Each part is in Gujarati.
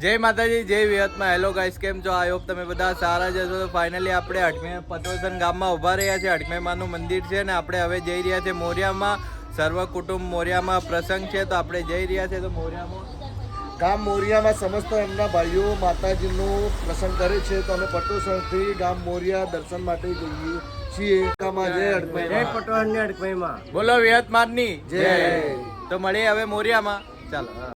જય માતાજી, જય વિહતમાં. હેલો ગાઈસ, કેમ છો? આઈ હોપ તમે બધા સારા જશો. તો ફાઇનલી આપણે અટમે પતોસન ગામમાં ઊભા રહ્યા છે. અટમે માનું મંદિર છે ને આપણે હવે જઈ રહ્યા છે મોરિયામાં. સર્વ કુટુંબ મોરિયામાં પ્રસંગ છે તો આપણે જઈ રહ્યા છે. તો મોરિયામાં ગામ મોરિયામાં સમસ્ત એમના ભાઈઓ માતાજીનું પ્રસંગ કરે છે તો અમે પટોસણથી ગામ મોરિયા દર્શન માટે જઈએ છીએ. જય પટોળની અડકવાઈમાં બોલો વિહતમાની જય. તો મળીએ હવે મોરિયામાં. ચાલો.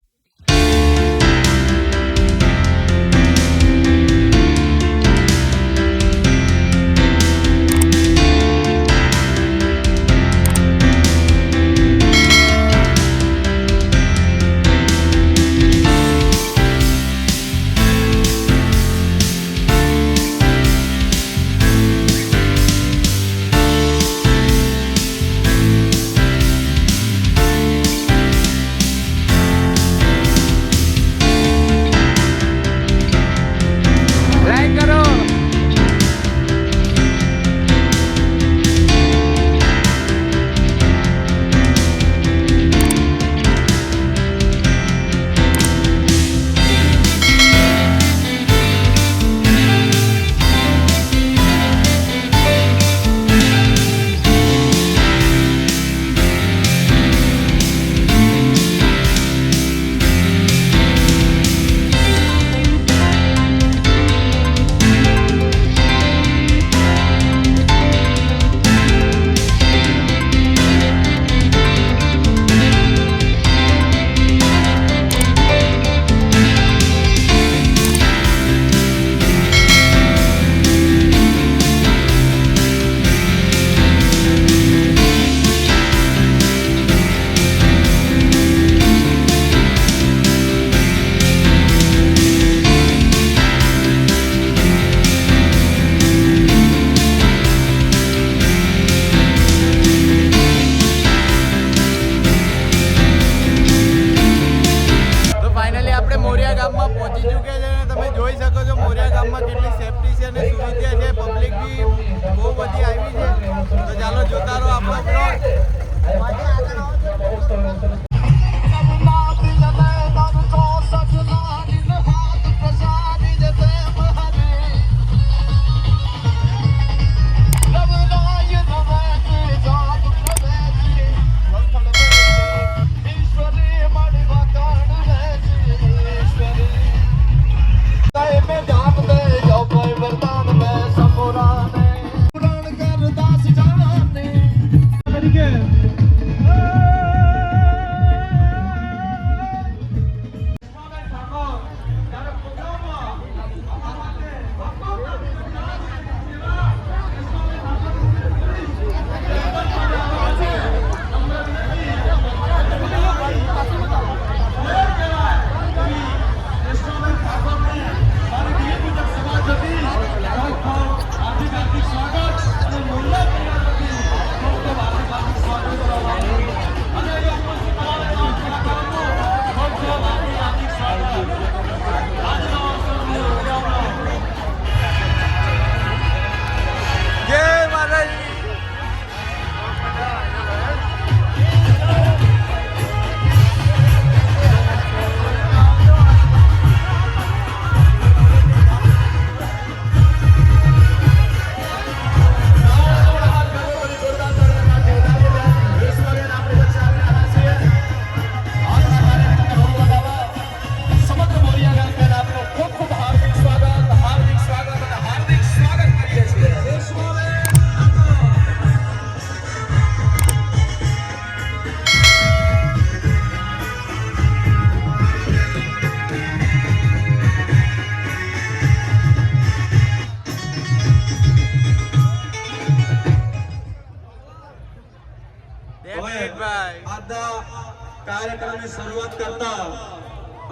કાર્યક્રમની શરૂઆત કરતા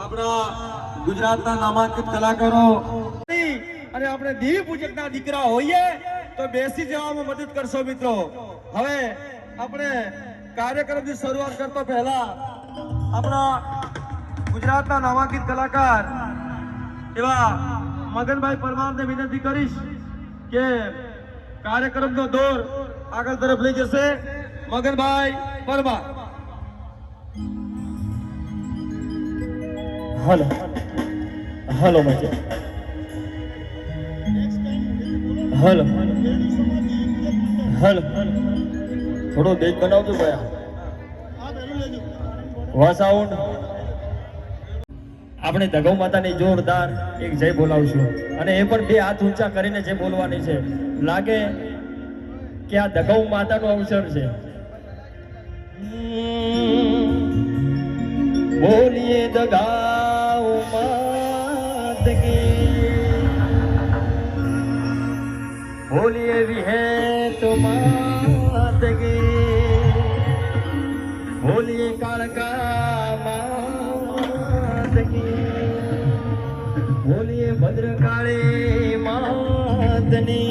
આપણા ગુજરાતના નામાંકિત કલાકારો અને આપણે દેવી પૂજકના દીકરા હોઈએ તો બેસી જવામાં મદદ કરશો મિત્રો. હવે આપણે કાર્યક્રમની શરૂઆત કરતા પહેલા આપણા ગુજરાતના નામાંકિત કલાકાર એવા મગનભાઈ પરમારને વિનંતી કરીશ કે કાર્યક્રમનો દોર આગળ તરફ લઈ જશે. મગનભાઈ પરમાર. હલો હલો મજા હલો હલો થોડો તેજ બનાવજો ભાઈ વા સાઉન્ડ આપણે દગૌ માતાની જોરદાર એક જય બોલાવશું અને એ પણ બે હાથ ઊંચા કરીને જય બોલવાની છે લાગે કે આ દગૌ માતાનો અવસર છે બોલીએ દગાઉ માત કી બોલીએ વિહેત માત કી બોલીએ કાળકા માત કી બોલીએ ભદ્રકાળી માતની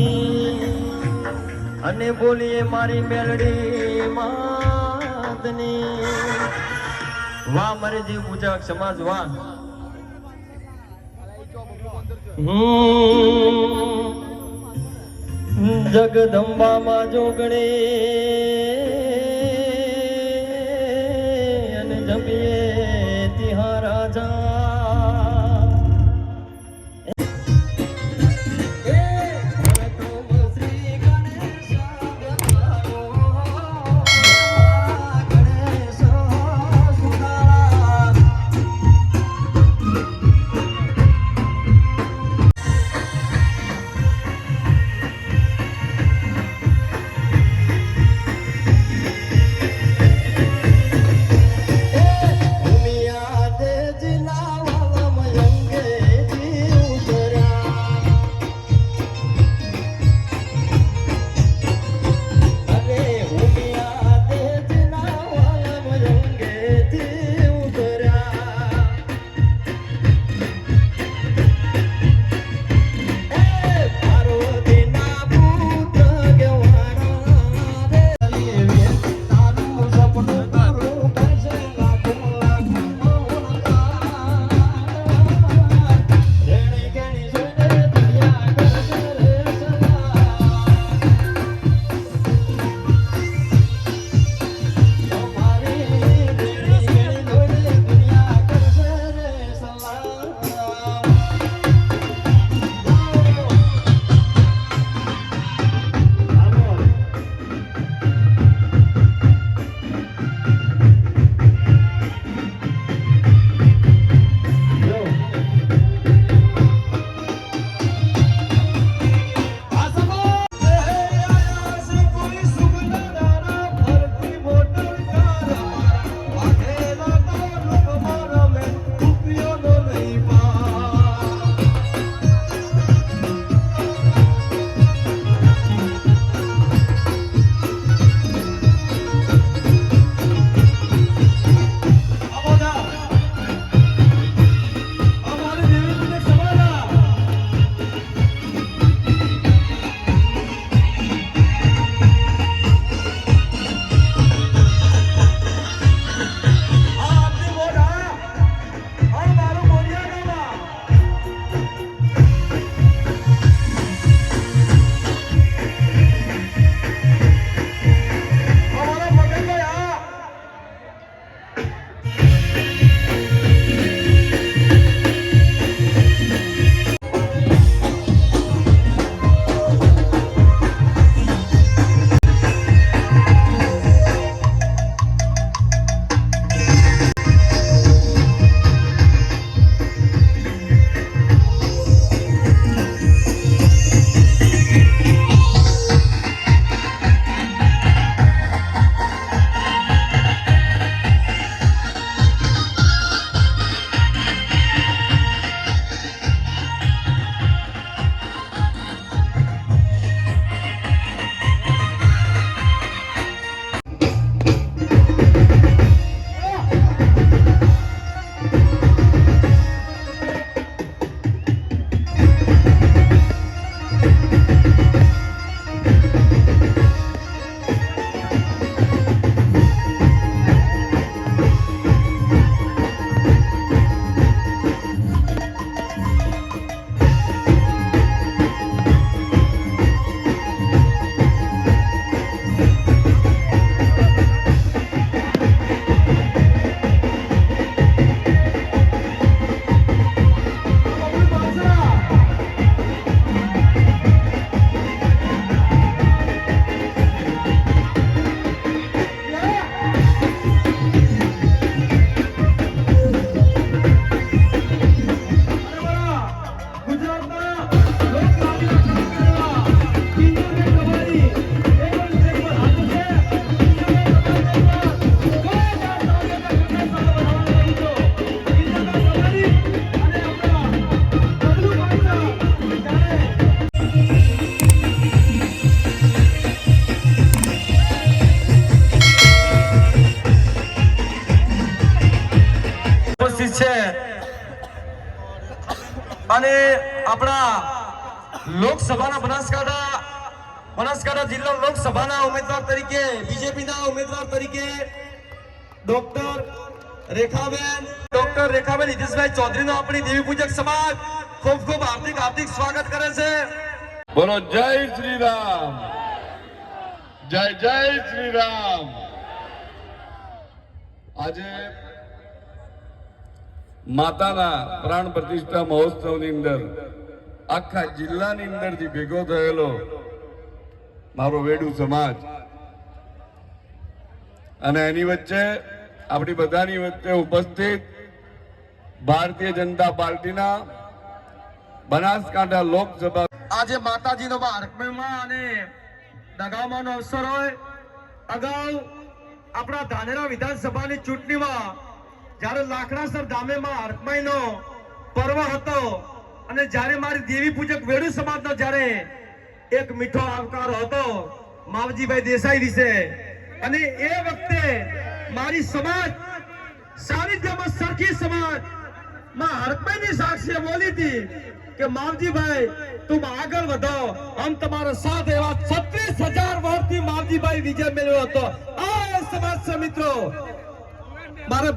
અને બોલીએ મારી મેલડી માતની વાહ મારે જીવ પૂજક સમાજ વાહ જગદંબા માં જોગણે અને જમીએ તિહાર રાજા અને આપણા લોકસભાના બનાસકાંઠા જિલ્લા લોકસભાના ઉમેદવાર તરીકે બીજેપીના ઉમેદવાર તરીકે ડોક્ટર રેખાબેન હિતેશભાઈ ચૌધરીનો આપણી દેવી પૂજક સમાજ ખૂબ ખૂબ હાર્દિક સ્વાગત કરે છે. બોલો જય શ્રી રામ, જય જય શ્રી રામ. આજે માતાના પ્રાણ પ્રતિષ્ઠા મહોત્સવની અંદર આખા જિલ્લાની અંદરથી ભેગો થયેલો મારો વેડુ સમાજ અને એની વચ્ચે આપણી બધાની વચ્ચે ઉપસ્થિત ભારતીય જનતા પાર્ટીના બનાસકાંઠા લોકસભા આજે માતાજીનો હરકમેમાં અને દગામાનો અવસર હોય. અગાઉ આપણા ધાનેરા વિધાનસભાની ચૂંટણીમાં જ્યારે લાકડાસર ધામેમાં હરકમાઈનો પર્વ હતો અને જ્યારે મારી દેવી પૂજક વેડુ સમાજનો જ્યારે એક મીઠો આવકાર હતો માવજીભાઈ દેસાઈ વિશે, અને એ વખતે મારી સમાજ સાનિધ્યમાં સરખી સમાજ માં હરકમાઈની સાક્ષીએ બોલી હતી કે માવજીભાઈ तुम आगे बढ़ो, हम तुम्हारे साथ एवं 36,000 वोटથી मावजीभाई विजय मेळव्यो હતો. આ સમાજ છે મિત્રો. મારે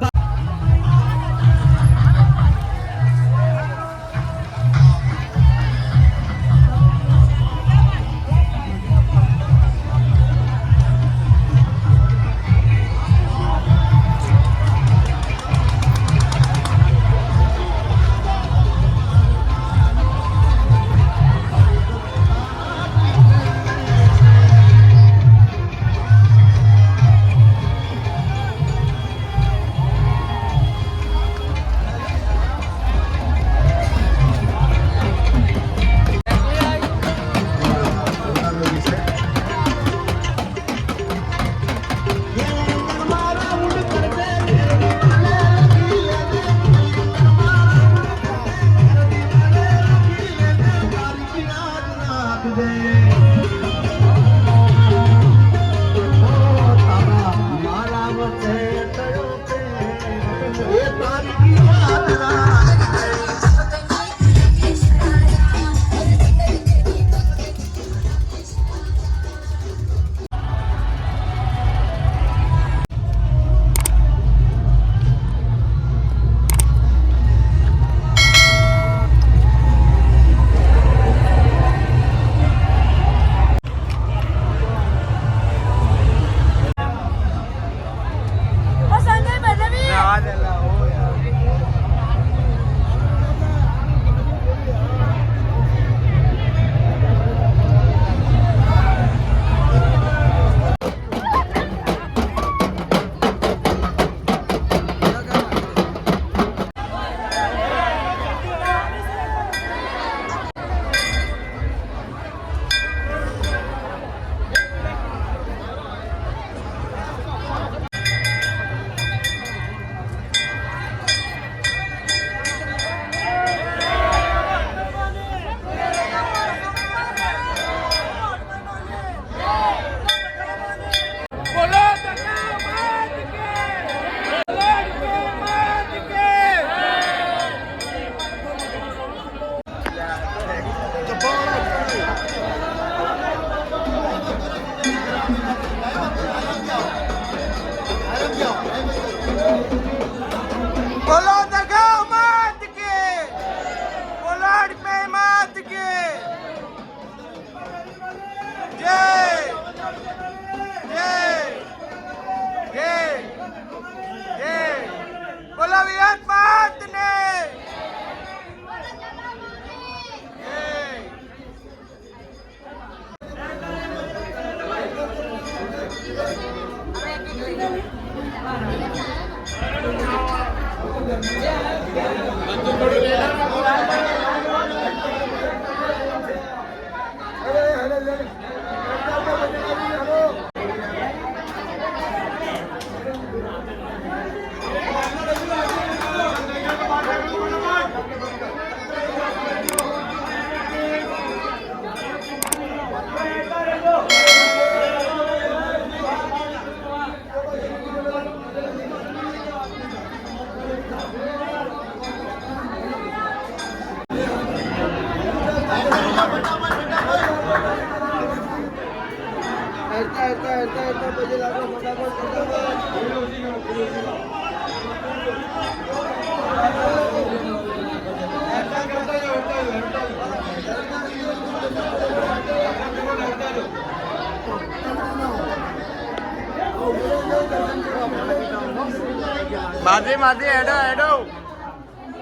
માજી હેડો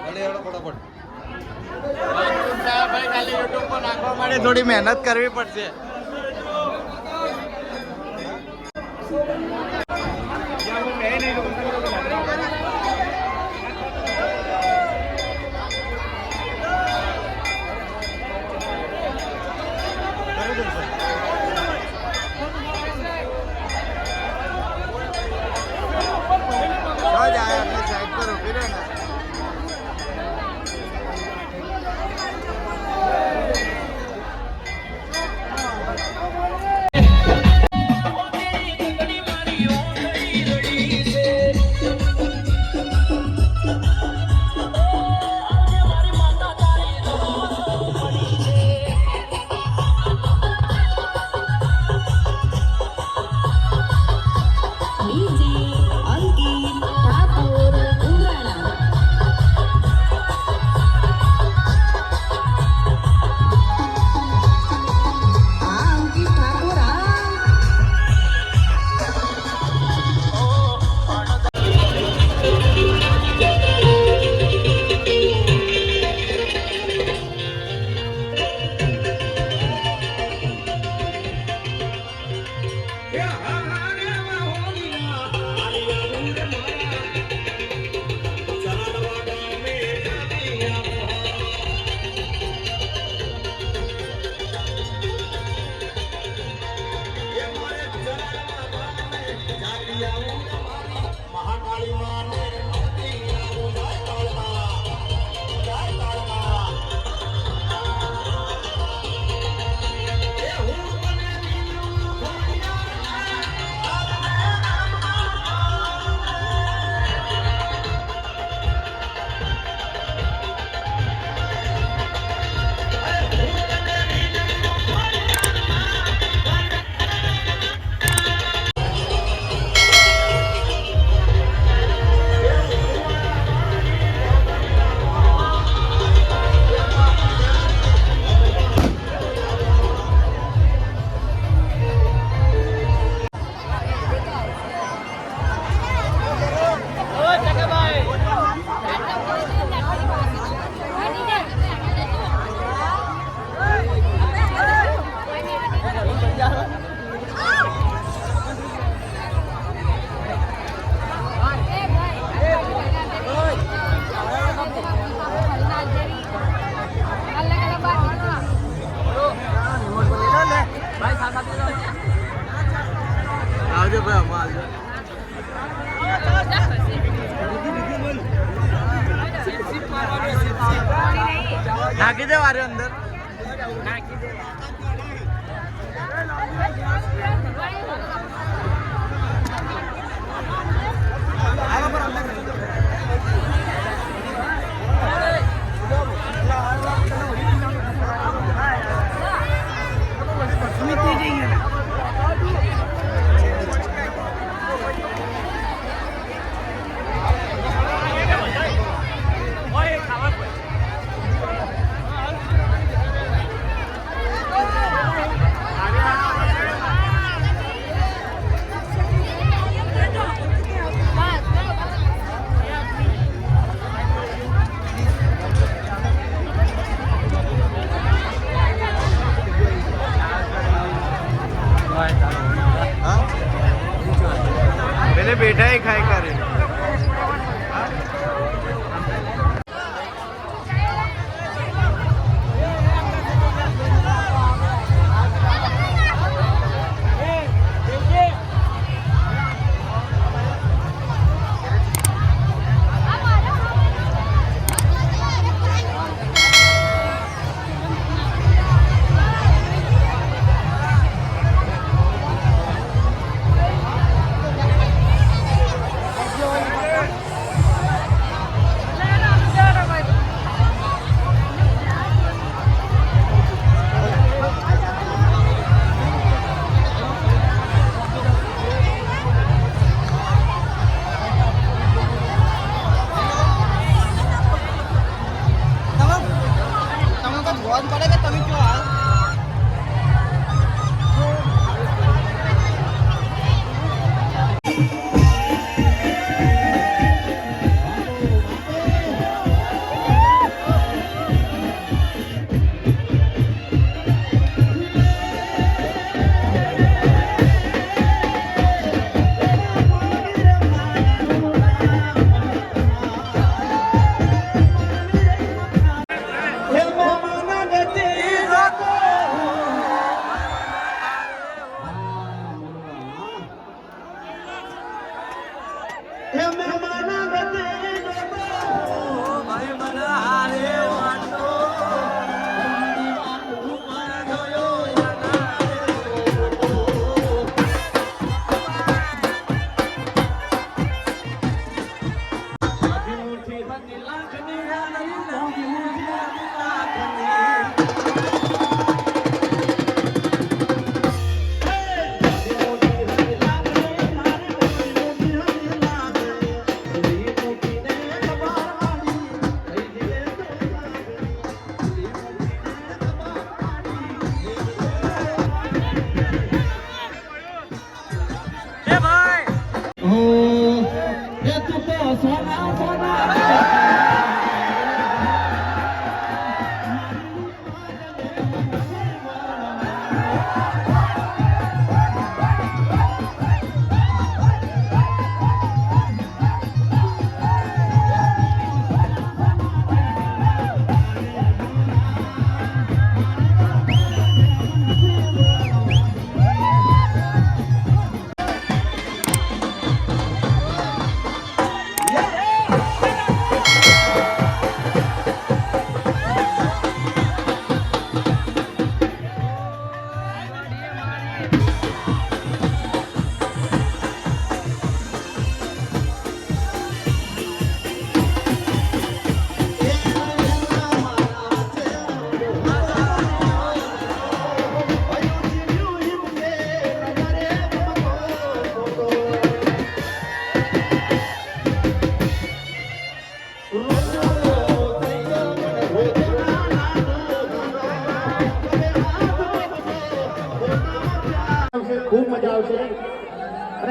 અલે હેડો ફટાફટ. ભાઈ ખાલી યુટ્યુબ પર નાખવા માટે થોડી મહેનત કરવી પડશે. સાઈડ પર ઉભી રહે ને. આવજો ભાઈ, આમાં આવજો. નાખી દે વારે અંદર. पहले बैठा ही खाए करे.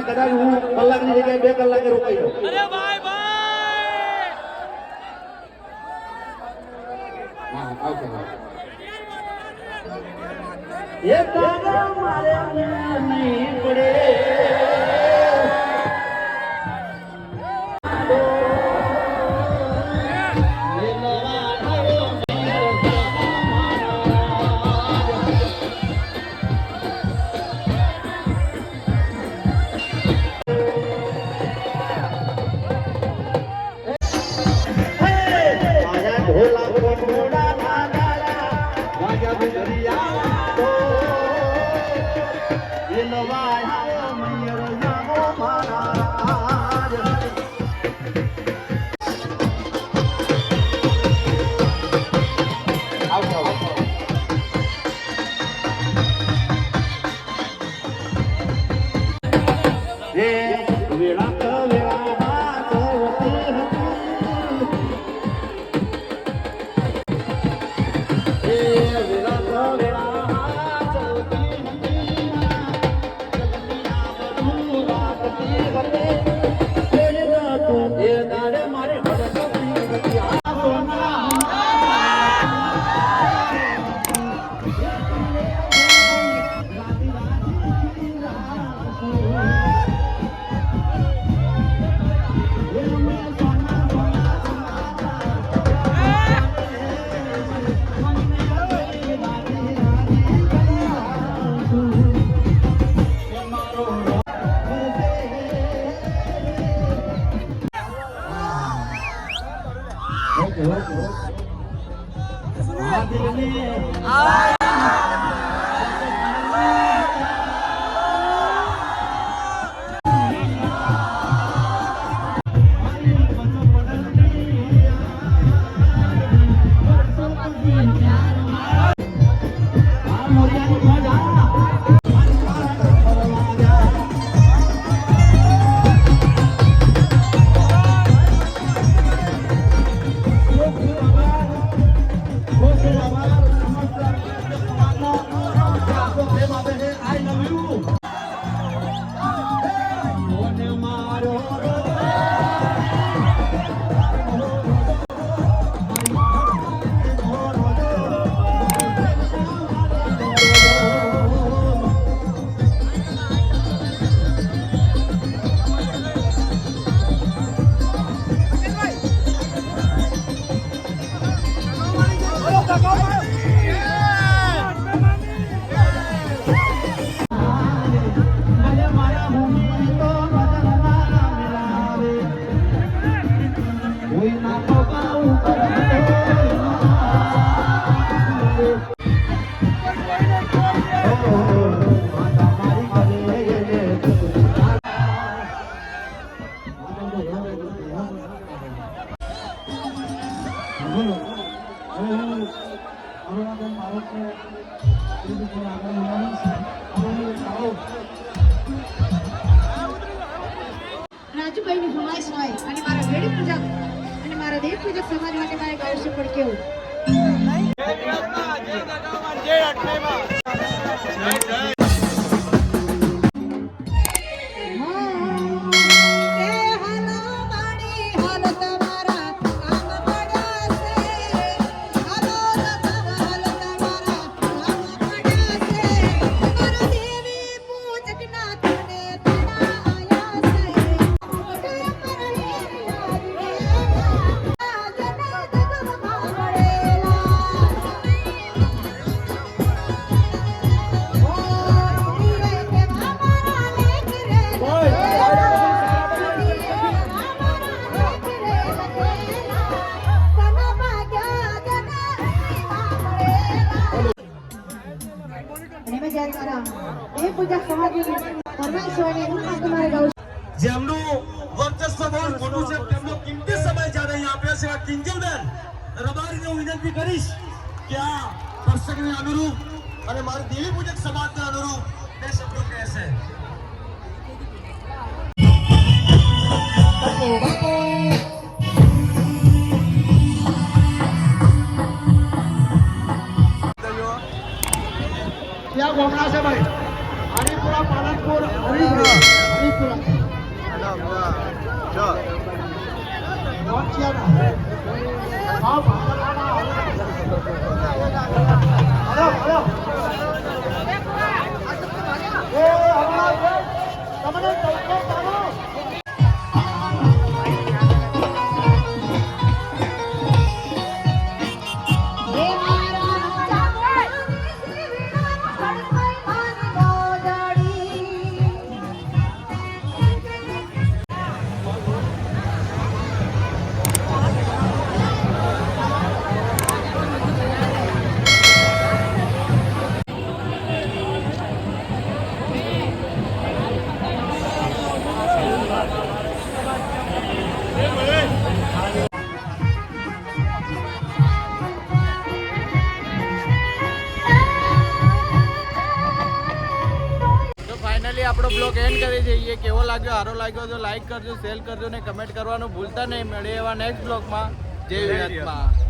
કદાચ હું કલાકની જગ્યાએ 2 કલાકે રોકાઈ જાઉં. હા, આવજો. એ તારા મારે નહીં પડે. રાજુભાઈની ફરમાઈશ હોય અને મારા વેડી પૂજક અને મારા દેવ પૂજક સમાજ માટે મારે ગાવશે પણ કેવું જેમનું વર્ચસ્વ બહુ મોટું છે તેમનો કિંમતી સમય જ્યારે અહીં આપ્યો છે આ કિંજલબેન રબારીને હું વિનંતી કરીશ કે આ દર્શકને અનુરૂપ અને મારી દેવી પૂજક સમાજને અનુરૂપ બે શબ્દો કહેશે. ત્યાં ગોમડા છે ભાઈ. હરિપુરા પાલનપુર હરિપુરા ફાઇનલી આપણો બ્લોગ એન્ડ કરી જઈએ. કેવો લાગ્યો, સારો લાગ્યો તો લાઈક કરજો, શેર કરજો ને કમેન્ટ કરવાનું ભૂલતા નહીં. મળીએ એવા નેક્સ્ટ બ્લોગમાં. જય વિહતમાં.